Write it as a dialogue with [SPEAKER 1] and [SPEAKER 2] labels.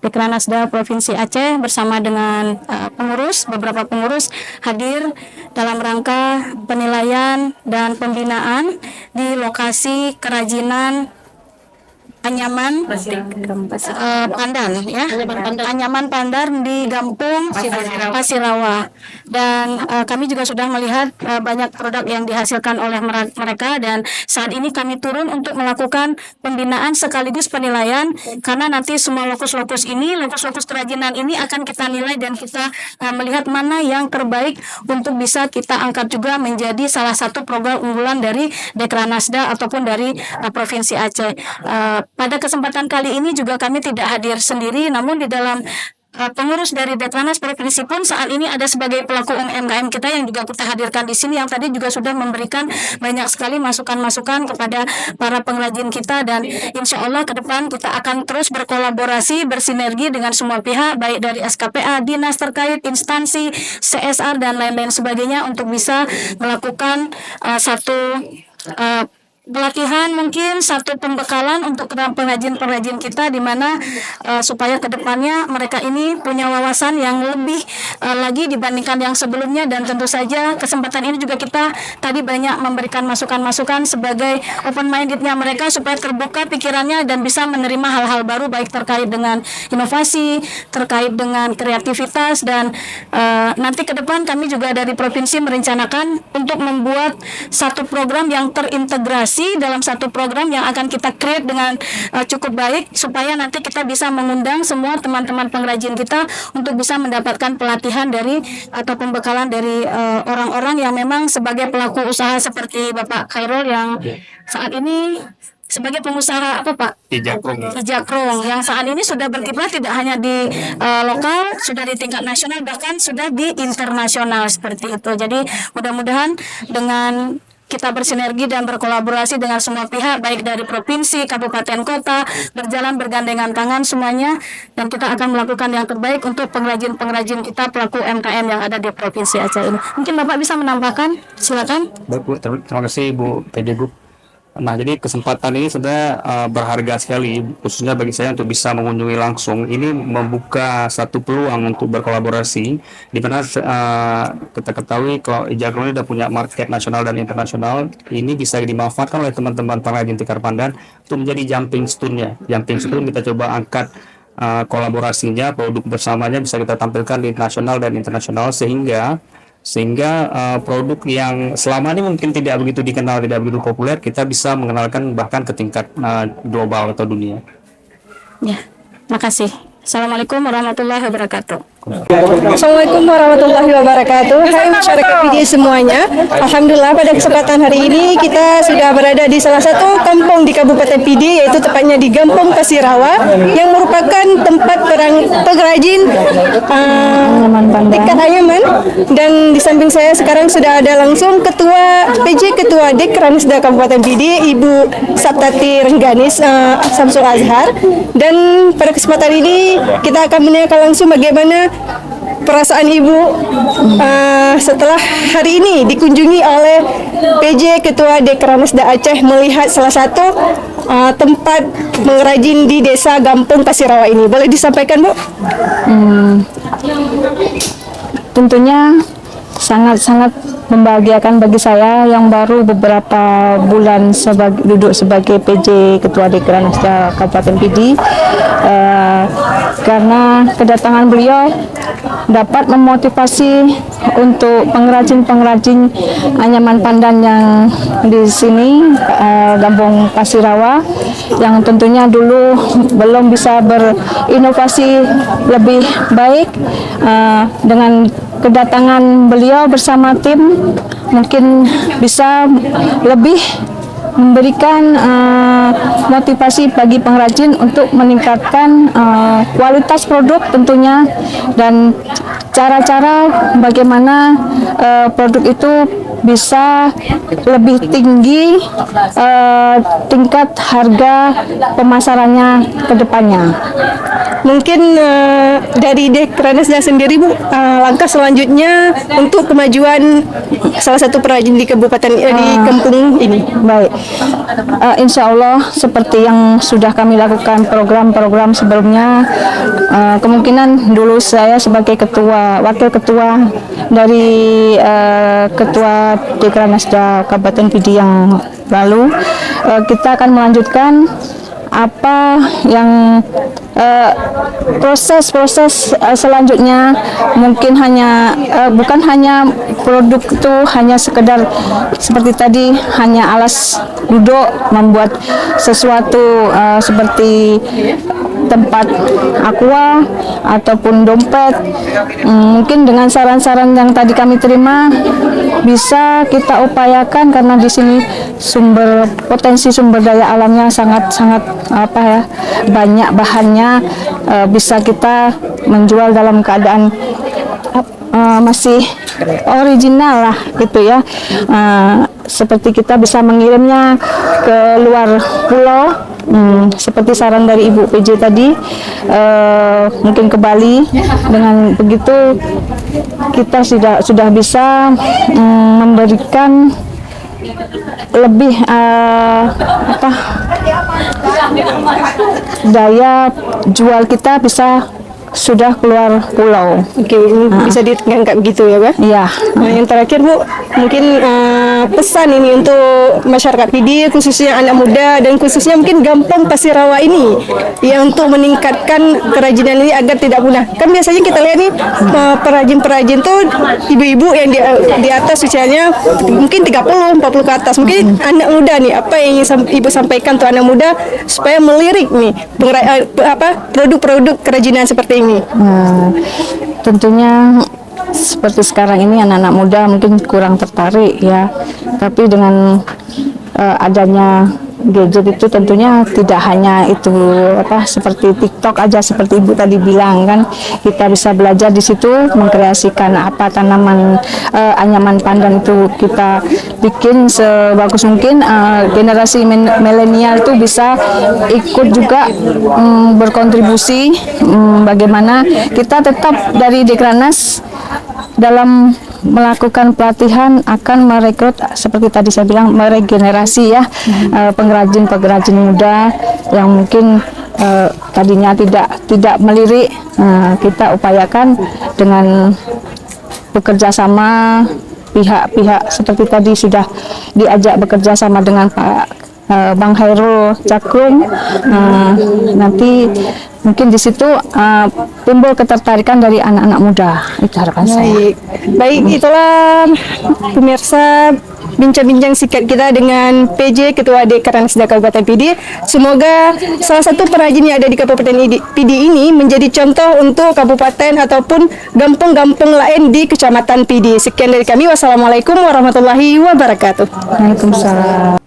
[SPEAKER 1] Dekranasda Provinsi Aceh bersama dengan beberapa pengurus hadir dalam rangka penilaian dan pembinaan di lokasi kerajinan anyaman pandan ya, anyaman pandan di Gampung Pasirawa. Dan kami juga sudah melihat banyak produk yang dihasilkan oleh mereka, dan saat ini kami turun untuk melakukan pembinaan sekaligus penilaian, karena nanti semua lokus-lokus kerajinan ini akan kita nilai dan kita melihat mana yang terbaik untuk bisa kita angkat juga menjadi salah satu program unggulan dari Dekranasda ataupun dari Provinsi Aceh. Pada kesempatan kali ini juga kami tidak hadir sendiri, namun di dalam pengurus dari Dekranasda Provinsi pun saat ini ada sebagai pelaku UMKM kita yang juga kita hadirkan di sini, yang tadi juga sudah memberikan banyak sekali masukan-masukan kepada para pengrajin kita, dan insya Allah ke depan kita akan terus berkolaborasi, bersinergi dengan semua pihak, baik dari SKPA, dinas terkait, instansi, CSR, dan lain-lain sebagainya untuk bisa melakukan satu pelatihan, mungkin satu pembekalan untuk pengrajin-pengrajin kita, di mana supaya kedepannya mereka ini punya wawasan yang lebih lagi dibandingkan yang sebelumnya. Dan tentu saja kesempatan ini juga kita tadi banyak memberikan masukan-masukan sebagai open mindednya mereka supaya terbuka pikirannya dan bisa menerima hal-hal baru, baik terkait dengan inovasi, terkait dengan kreativitas. Dan nanti ke depan kami juga dari provinsi merencanakan untuk membuat satu program yang terintegrasi dalam satu program yang akan kita create dengan cukup baik, supaya nanti kita bisa mengundang semua teman-teman pengrajin kita untuk bisa mendapatkan pelatihan dari atau pembekalan dari orang-orang yang memang sebagai pelaku usaha seperti Bapak Khairul yang saat ini sebagai pengusaha apa Pak? Ijakrong yang saat ini sudah berkiprah tidak hanya di lokal, sudah di tingkat nasional, bahkan sudah di internasional seperti itu. Jadi mudah-mudahan dengan kita bersinergi dan berkolaborasi dengan semua pihak, baik dari provinsi, kabupaten, kota, berjalan bergandengan tangan semuanya, dan kita akan melakukan yang terbaik untuk pengrajin-pengrajin kita, pelaku UMKM yang ada di Provinsi Aceh ini. Mungkin Bapak bisa menambahkan, silakan.
[SPEAKER 2] Baik Bu, terima kasih Bu PD Group. Nah, jadi kesempatan ini sudah berharga sekali, khususnya bagi saya untuk bisa mengunjungi langsung. Ini membuka satu peluang untuk berkolaborasi, di mana kita ketahui kalau Ijakrong ini sudah punya market nasional dan internasional. Ini bisa dimanfaatkan oleh teman-teman pengrajin tikar pandan untuk menjadi jumping stone-nya. Jumping stone kita coba angkat kolaborasinya, produk bersamanya bisa kita tampilkan di nasional dan internasional, sehingga produk yang selama ini mungkin tidak begitu dikenal, tidak begitu populer, kita bisa mengenalkan bahkan ke tingkat global atau dunia.
[SPEAKER 1] Ya, makasih. Assalamualaikum warahmatullahi wabarakatuh.
[SPEAKER 3] Assalamualaikum warahmatullahi wabarakatuh. Hai masyarakat PD semuanya. Alhamdulillah pada kesempatan hari ini kita sudah berada di salah satu kampung di Kabupaten PD, yaitu tepatnya di Gampung Pasirawa, yang merupakan tempat pengrajin ikat anyaman. Dan di samping saya sekarang sudah ada langsung Ketua Dekranasda Kabupaten PD, Ibu Saptati Rengganis Samsul Azhar. Dan pada kesempatan ini kita akan menanyakan langsung bagaimana perasaan Ibu setelah hari ini dikunjungi oleh PJ Ketua Dekranasda Aceh melihat salah satu tempat pengrajin di Desa Gampung Pasirawa ini. Boleh disampaikan, Bu?
[SPEAKER 4] Tentunya sangat-sangat membahagiakan bagi saya yang baru beberapa bulan duduk sebagai PJ Ketua Dekranasda Kabupaten PD, karena kedatangan beliau dapat memotivasi untuk pengrajin-pengrajin anyaman pandan yang di sini, Gampung Pasirawa, yang tentunya dulu belum bisa berinovasi lebih baik. Dengan kedatangan beliau bersama tim, mungkin bisa lebih memberikan motivasi bagi pengrajin untuk meningkatkan kualitas produk tentunya, dan cara-cara bagaimana produk itu bisa lebih tinggi tingkat harga pemasarannya ke depannya.
[SPEAKER 3] Mungkin dari Dekranasda sendiri Bu, langkah selanjutnya untuk kemajuan salah satu perajin di kabupaten di kampung ini.
[SPEAKER 4] Baik, insya Allah seperti yang sudah kami lakukan program-program sebelumnya, kemungkinan dulu saya sebagai wakil ketua dari ketua Dekranasda Kabupaten Pidi yang lalu, kita akan melanjutkan apa yang proses-proses selanjutnya. Mungkin bukan hanya produk itu hanya sekedar seperti tadi hanya alas duduk, membuat sesuatu seperti tempat aqua ataupun dompet. Mungkin dengan saran-saran yang tadi kami terima bisa kita upayakan, karena di sini potensi sumber daya alamnya sangat banyak bahannya, bisa kita menjual dalam keadaan masih original lah gitu ya. Seperti kita bisa mengirimnya ke luar pulau, seperti saran dari Ibu PJ tadi, mungkin ke Bali. Dengan begitu kita sudah bisa memberikan lebih daya jual kita bisa sudah keluar pulau.
[SPEAKER 3] Oke, bisa diangkat begitu ya, Pak?
[SPEAKER 4] Iya.
[SPEAKER 3] Nah, yang terakhir Bu, mungkin pesan ini untuk masyarakat Pidi, khususnya anak muda dan khususnya mungkin Gampong Pasirawa ini, ya, untuk meningkatkan kerajinan ini agar tidak punah. Kan biasanya kita lihat nih perajin-perajin tuh ibu-ibu yang di atas usianya mungkin 30-40 ke atas. Mungkin anak muda nih, apa yang ingin Ibu sampaikan untuk anak muda supaya melirik nih produk-produk kerajinan seperti ini?
[SPEAKER 4] Tentunya seperti sekarang ini anak-anak muda mungkin kurang tertarik ya, tapi dengan adanya gadget itu tentunya tidak hanya itu seperti TikTok aja, seperti Ibu tadi bilang kan, kita bisa belajar di situ mengkreasikan tanaman anyaman pandan itu kita bikin sebagus mungkin. Generasi milenial itu bisa ikut juga berkontribusi, bagaimana kita tetap dari Dekranas dalam melakukan pelatihan akan merekrut, seperti tadi saya bilang, meregenerasi ya, pengrajin-pengrajin muda yang mungkin tadinya tidak melirik. Kita upayakan dengan bekerja sama pihak-pihak seperti tadi sudah diajak bekerja sama dengan Pak Bang Hairul Cakung. Nanti mungkin di situ timbul ketertarikan dari anak-anak muda. Itu harapan saya.
[SPEAKER 3] Baik, itulah pemirsa bincang-bincang singkat kita dengan PJ Ketua Dekranasda Kabupaten Pidi. Semoga salah satu perajin yang ada di Kabupaten Pidi ini menjadi contoh untuk kabupaten ataupun gampung-gampung lain di Kecamatan Pidi. Sekian dari kami. Wassalamualaikum warahmatullahi wabarakatuh.
[SPEAKER 4] Waalaikumsalam.